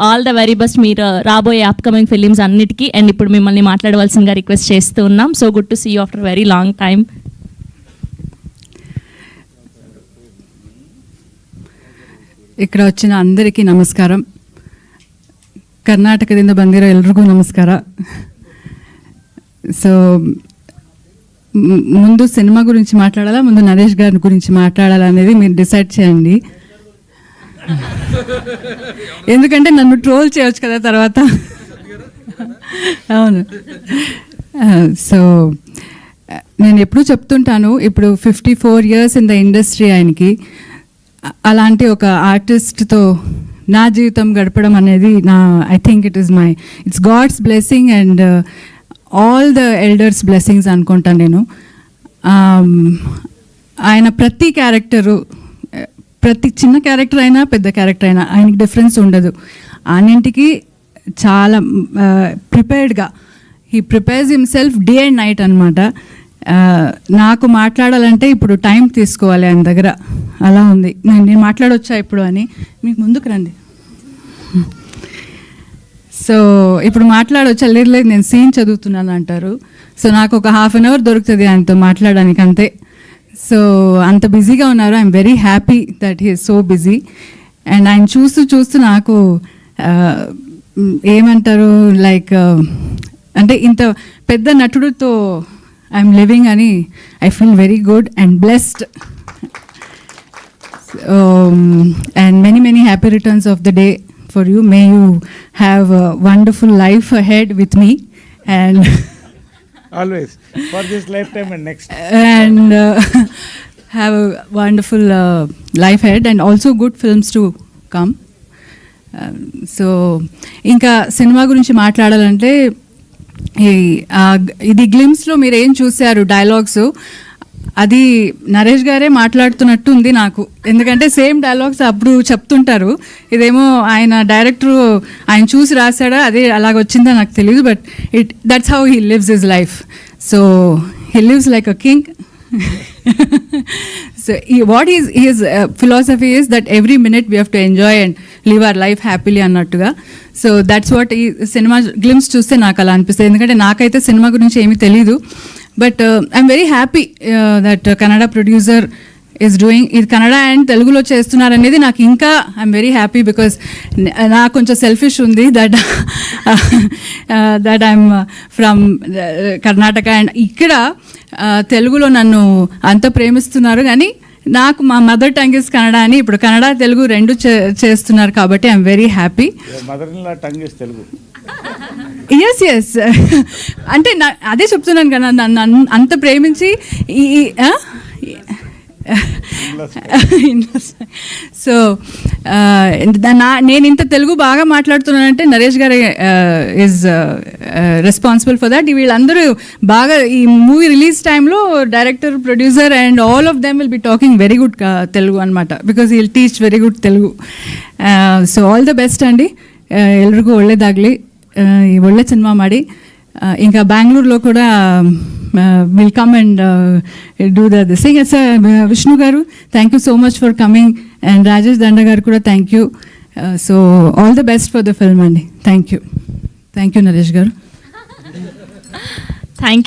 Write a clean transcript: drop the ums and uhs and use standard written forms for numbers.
All the very best మీరు రాబోయే upcoming films అన్నిటికీ. అండ్ ఇప్పుడు మిమ్మల్ని మాట్లాడవలసిందిగా రిక్వెస్ట్ చేస్తూ ఉన్నాం. So good to see you after very long time. ఇక్కడ వచ్చిన అందరికీ ನಮಸ್ಕಾರ. ಕರ್ನಾಟಕದಿಂದ ಬಂದಿರೋ ಎಲ್ರಿಗೂ ನಮಸ್ಕಾರ. సో ముందు సినిమా గురించి మాట్లాడాలా, ముందు నరేష్ గారి గురించి మాట్లాడాలా అనేది మీరు డిసైడ్ చేయండి. ఎందుకంటే నన్ను ట్రోల్ చేయవచ్చు కదా తర్వాత. అవును. సో నేను ఎప్పుడూ చెప్తుంటాను, ఇప్పుడు 54 years ఇన్ ద ఇండస్ట్రీ ఆయనకి. అలాంటి ఒక ఆర్టిస్ట్తో నా జీవితం గడపడం అనేది I think it's God's blessing and all the elders blessings అనుకుంటాను నేను. ఆయన ప్రతి క్యారెక్టరు, ప్రతి చిన్న క్యారెక్టర్ అయినా పెద్ద క్యారెక్టర్ అయినా ఆయనకి డిఫరెన్స్ ఉండదు. అన్నింటికి చాలా ప్రిపేర్డ్గా he prepares himself day and night అనమాట. నాకు మాట్లాడాలంటే ఇప్పుడు టైం తీసుకోవాలి ఆయన దగ్గర, అలా ఉంది. నేను మాట్లాడొచ్చా ఇప్పుడు అని మీకు ముందుకు రండి. సో ఇప్పుడు మాట్లాడొచ్చా? లేదు నేను సీన్ చదువుతున్నాను అంటారు. సో నాకు ఒక 1/2 hour దొరుకుతుంది ఆయనతో మాట్లాడడానికి, అంతే. సో అంత బిజీగా ఉన్నారు. I'm very happy that he is so busy. And ఆయన చూస్తూ నాకు ఏమంటారు, లైక్ అంటే ఇంత పెద్ద నటుడితో ఐఎమ్ లివింగ్ అని I feel very good and blessed. And many happy returns of the day for you. May you have a wonderful life ahead with me, and always for this lifetime and next, and have a wonderful life ahead and also good films to come. So ఇంకా cinema గురించి మాట్లాడాలంటే ఇది గ్లిమ్స్లో మీరు ఏం చూశారు dialogues, అది నరేష్ గారే మాట్లాడుతున్నట్టు ఉంది నాకు. ఎందుకంటే సేమ్ డైలాగ్స్ అప్పుడు చెప్తుంటారు, ఇదేమో ఆయన డైరెక్టరు ఆయన చూసి రాశాడా అదే అలాగొచ్చిందా నాకు తెలియదు. But that's how he lives his life. So he lives like a king. So what his philosophy is that every minute we have to enjoy and live our life happily అన్నట్టుగా. So that's what ఈ cinema glimpse చూస్తే నాకు అలా అనిపిస్తుంది. ఎందుకంటే నాకైతే cinema గురించి ఏమీ తెలీదు. But I'm very happy that Kannada producer is doing ఇది. కన్నడ అండ్ తెలుగులో చేస్తున్నారనేది నాకు ఇంకా ఐఎమ్ వెరీ హ్యాపీ. బికాస్ నాకు కొంచెం సెల్ఫిష్ ఉంది that I'm from Karnataka and ఇక్కడ తెలుగులో నన్ను అంత ప్రేమిస్తున్నారు. కానీ నాకు మా మదర్ టంగ్ ఇస్ కన్నడ అని ఇప్పుడు కన్నడ తెలుగు రెండు చేస్తున్నారు కాబట్టి ఐఎమ్ వెరీ హ్యాపీ. ఎస్ అంటే అదే చెప్తున్నాను కదా, నన్ను అంత ప్రేమించి సో నేను ఇంత తెలుగు బాగా మాట్లాడుతున్నానంటే నరేష్ గారు ఈజ్ రెస్పాన్సిబుల్ ఫర్ దట్. వీళ్ళందరూ బాగా ఈ మూవీ రిలీజ్ టైంలో director, producer and all of them will be talking very good Telugu అనమాట. Because he will teach very good Telugu. So all the best ಅಂడి, ಎಲ್ರಿಗೂ ಒಳ್ಳೇದಾಗಲಿ, ಒಳ್ಳೆ ಸಿನಿಮಾ ಮಾಡಿ. ఇంకా బెంగళూరులో కూడా will come and do the thing. Vishnu garu thank you so much for coming and Rajesh Danda garu కూడా thank you. So all the best for the film అండి. థ్యాంక్ యూ నరేష్ గారు. థ్యాంక్